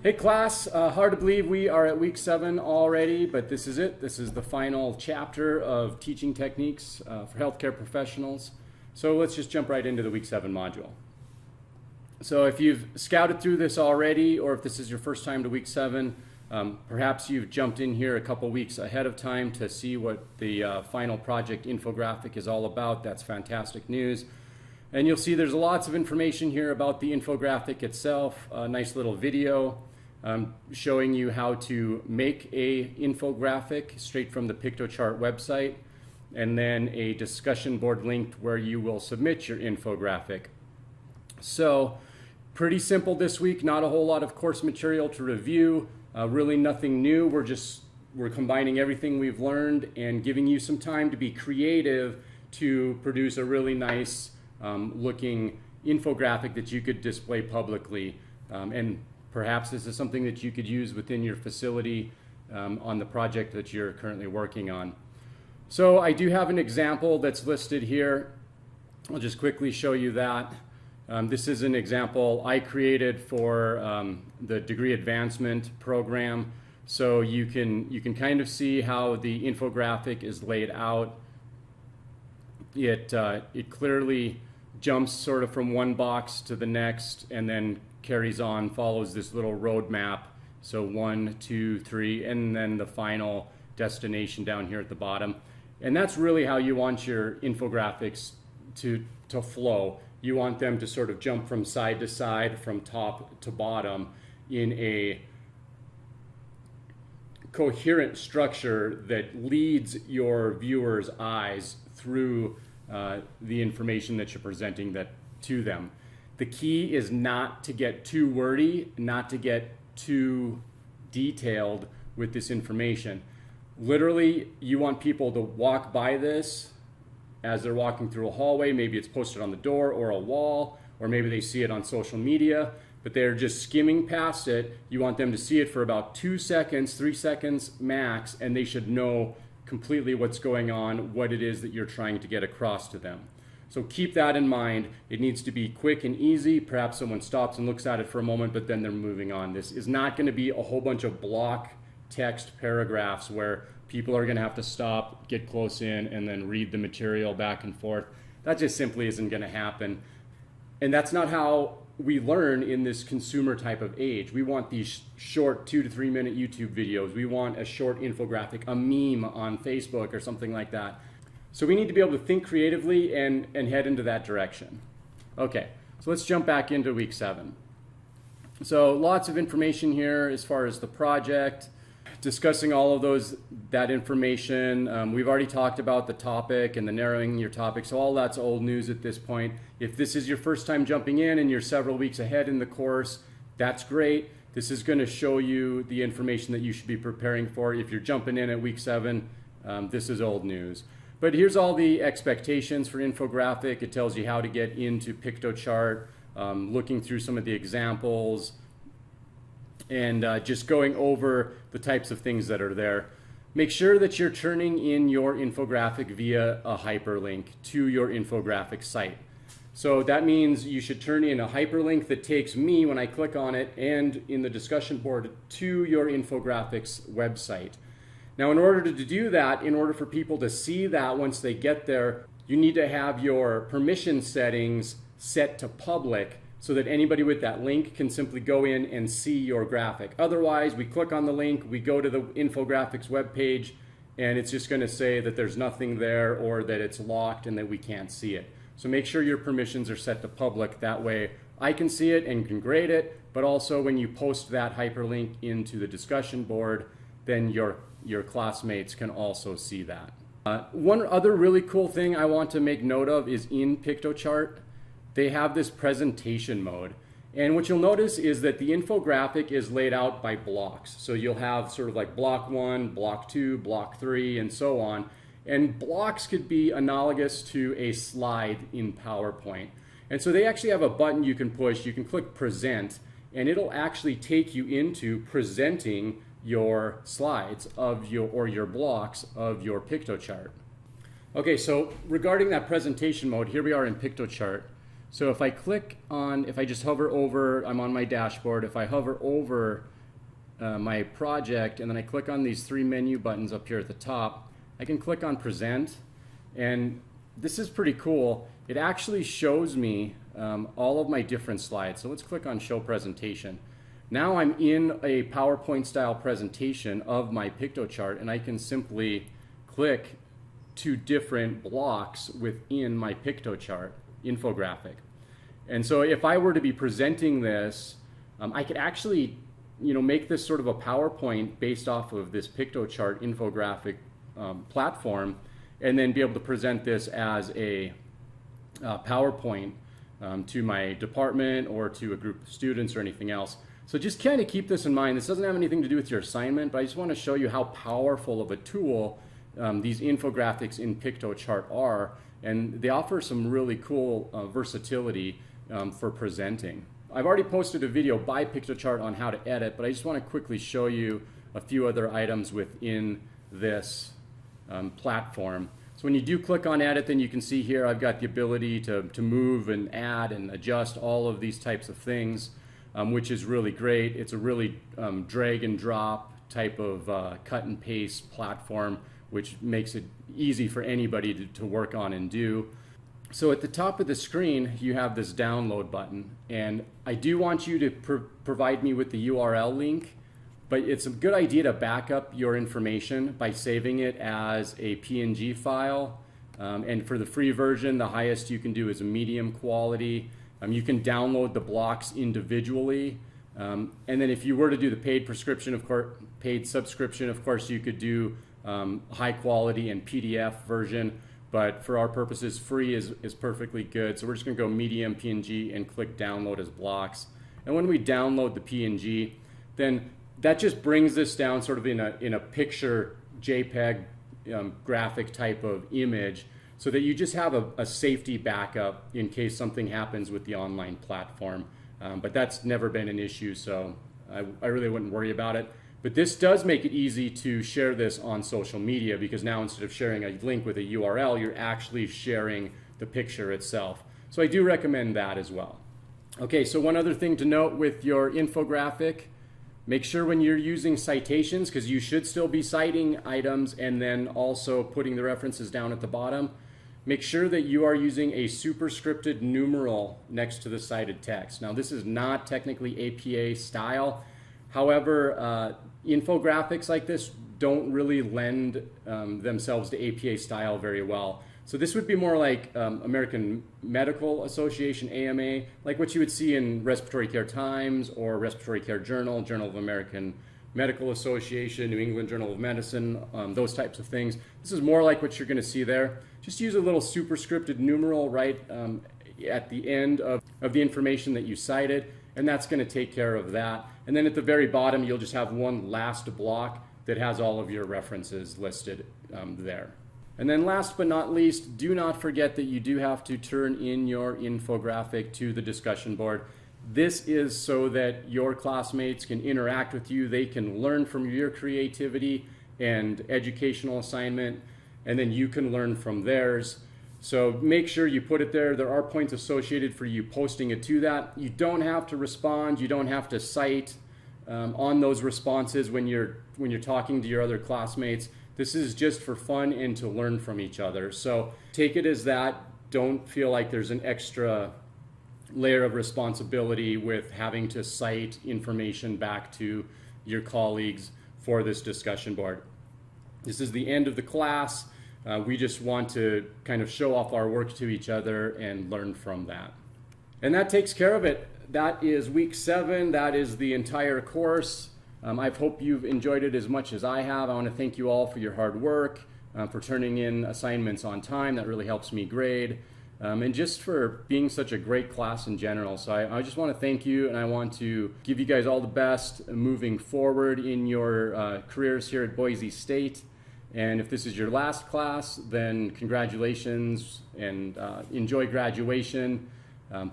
Hey class, hard to believe we are at week 7 already, but this is it. This is the final chapter of teaching techniques for healthcare professionals. So let's just jump right into the week 7 module. So if you've scouted through this already, or if this is your first time to week 7, perhaps you've jumped in here a couple weeks ahead of time to see what the final project infographic is all about. That's fantastic news. And you'll see there's lots of information here about the infographic itself, a nice little video showing you how to make a infographic straight from the PictoChart website, and then a discussion board link where you will submit your infographic. So pretty simple this week, not a whole lot of course material to review, really nothing new. We're combining everything we've learned and giving you some time to be creative to produce a really nice looking infographic that you could display publicly. And perhaps this is something that you could use within your facility on the project that you're currently working on. So I do have an example that's listed here. I'll just quickly show you that. This is an example I created for the degree advancement program. So you can kind of see how the infographic is laid out. It clearly jumps sort of from one box to the next and then carries on, follows this little roadmap. So 1, 2, 3, and then the final destination down here at the bottom. And that's really how you want your infographics to flow. You want them to sort of jump from side to side, from top to bottom in a coherent structure that leads your viewers' eyes through the information that you're presenting to them. The key is not to get too wordy, not to get too detailed with this information. Literally, you want people to walk by this as they're walking through a hallway. Maybe it's posted on the door or a wall, or maybe they see it on social media, but they're just skimming past it. You want them to see it for about 2 seconds, 3 seconds max, and they should know completely what's going on, what it is that you're trying to get across to them. So keep that in mind. It needs to be quick and easy. Perhaps someone stops and looks at it for a moment, but then they're moving on. This is not going to be a whole bunch of block text paragraphs where people are going to have to stop, get close in, and then read the material back and forth. That just simply isn't going to happen. And that's not how we learn in this consumer type of age. We want these short 2 to 3 minute YouTube videos. We want a short infographic, a meme on Facebook or something like that. So we need to be able to think creatively and head into that direction. Okay, so let's jump back into week 7. So lots of information here as far as the project, discussing all of that information. We've already talked about the topic and the narrowing your topic, so all that's old news at this point. If this is your first time jumping in and you're several weeks ahead in the course, that's great. This is going to show you the information that you should be preparing for. If you're jumping in at week 7, this is old news. But here's all the expectations for infographic. It tells you how to get into PictoChart, looking through some of the examples, and just going over the types of things that are there. Make sure that you're turning in your infographic via a hyperlink to your infographic site. So that means you should turn in a hyperlink that takes me, when I click on it, and in the discussion board to your infographics website. Now, in order to do that, in order for people to see that once they get there, you need to have your permission settings set to public so that anybody with that link can simply go in and see your graphic. Otherwise, we click on the link, we go to the infographics webpage, and it's just going to say that there's nothing there or that it's locked and that we can't see it. So make sure your permissions are set to public. That way I can see it and can grade it, but also when you post that hyperlink into the discussion board, then your classmates can also see that. One other really cool thing I want to make note of is in PictoChart, they have this presentation mode. And what you'll notice is that the infographic is laid out by blocks. So you'll have sort of like block 1, block 2, block 3, and so on. And blocks could be analogous to a slide in PowerPoint. And so they actually have a button you can push. You can click present, and it'll actually take you into presenting your slides or your blocks of your PictoChart. Okay, so regarding that presentation mode, here we are in PictoChart. So if I just hover over, I'm on my dashboard, if I hover over my project and then I click on these three menu buttons up here at the top, I can click on present, and this is pretty cool. It actually shows me all of my different slides. So let's click on show presentation. Now I'm in a PowerPoint style presentation of my PictoChart, and I can simply click to different blocks within my PictoChart infographic. And so if I were to be presenting this, I could actually make this sort of a PowerPoint based off of this PictoChart infographic platform, and then be able to present this as a PowerPoint to my department or to a group of students or anything else. So just kind of keep this in mind. This doesn't have anything to do with your assignment, but I just want to show you how powerful of a tool these infographics in PictoChart are, and they offer some really cool versatility for presenting. I've already posted a video by PictoChart on how to edit, but I just want to quickly show you a few other items within this platform. So when you do click on edit, then you can see here I've got the ability to move and add and adjust all of these types of things, which is really great. It's a really drag and drop type of cut and paste platform, which makes it easy for anybody to work on and do. So at the top of the screen, you have this download button, and I do want you to provide me with the URL link, but it's a good idea to back up your information by saving it as a PNG file. And for the free version, the highest you can do is a medium quality. You can download the blocks individually. And then if you were to do the paid subscription, of course, you could do high quality and PDF version. But for our purposes, free is perfectly good. So we're just going to go medium PNG and click download as blocks. And when we download the PNG, then that just brings this down sort of in a picture JPEG graphic type of image, so that you just have a safety backup in case something happens with the online platform. But that's never been an issue, so I really wouldn't worry about it. But this does make it easy to share this on social media, because now instead of sharing a link with a URL, you're actually sharing the picture itself. So I do recommend that as well. Okay, so one other thing to note with your infographic, make sure when you're using citations, because you should still be citing items and then also putting the references down at the bottom, make sure that you are using a superscripted numeral next to the cited text. Now this is not technically APA style. However, infographics like this don't really lend themselves to APA style very well. So this would be more like American Medical Association, AMA, like what you would see in Respiratory Care Times or Respiratory Care Journal, Journal of American Medical Association, New England Journal of Medicine, those types of things. This is more like what you're going to see there. Just use a little superscripted numeral right at the end of the information that you cited, and that's going to take care of that. And then at the very bottom, you'll just have one last block that has all of your references listed there. And then last but not least, do not forget that you do have to turn in your infographic to the discussion board. This is so that your classmates can interact with you, they can learn from your creativity and educational assignment, and then you can learn from theirs. So make sure you put it there. There are points associated for you posting it to that. You don't have to respond, you don't have to cite on those responses when you're talking to your other classmates. This is just for fun and to learn from each other. So take it as that. Don't feel like there's an extra layer of responsibility with having to cite information back to your colleagues for this discussion board. This is the end of the class. We just want to kind of show off our work to each other and learn from that. And that takes care of it. That is week 7. That is the entire course. I hope you've enjoyed it as much as I have. I want to thank you all for your hard work, for turning in assignments on time. That really helps me grade. And just for being such a great class in general. So I just want to thank you, and I want to give you guys all the best moving forward in your careers here at Boise State. And if this is your last class, then congratulations and enjoy graduation.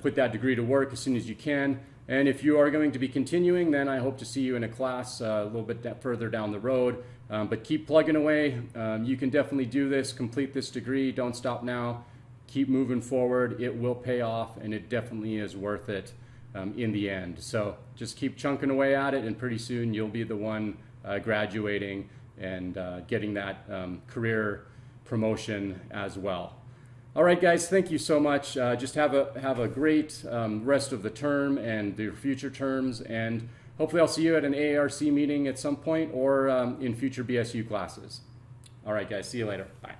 Put that degree to work as soon as you can. And if you are going to be continuing, then I hope to see you in a class a little bit further down the road. But keep plugging away. You can definitely do this, complete this degree. Don't stop now. keep moving forward. It will pay off, and it definitely is worth it in the end. So just keep chunking away at it, and pretty soon you'll be the one graduating and getting that career promotion as well. All right, guys, thank you so much. Just have a great rest of the term and your future terms, and hopefully I'll see you at an AARC meeting at some point or in future BSU classes. All right, guys, see you later. Bye.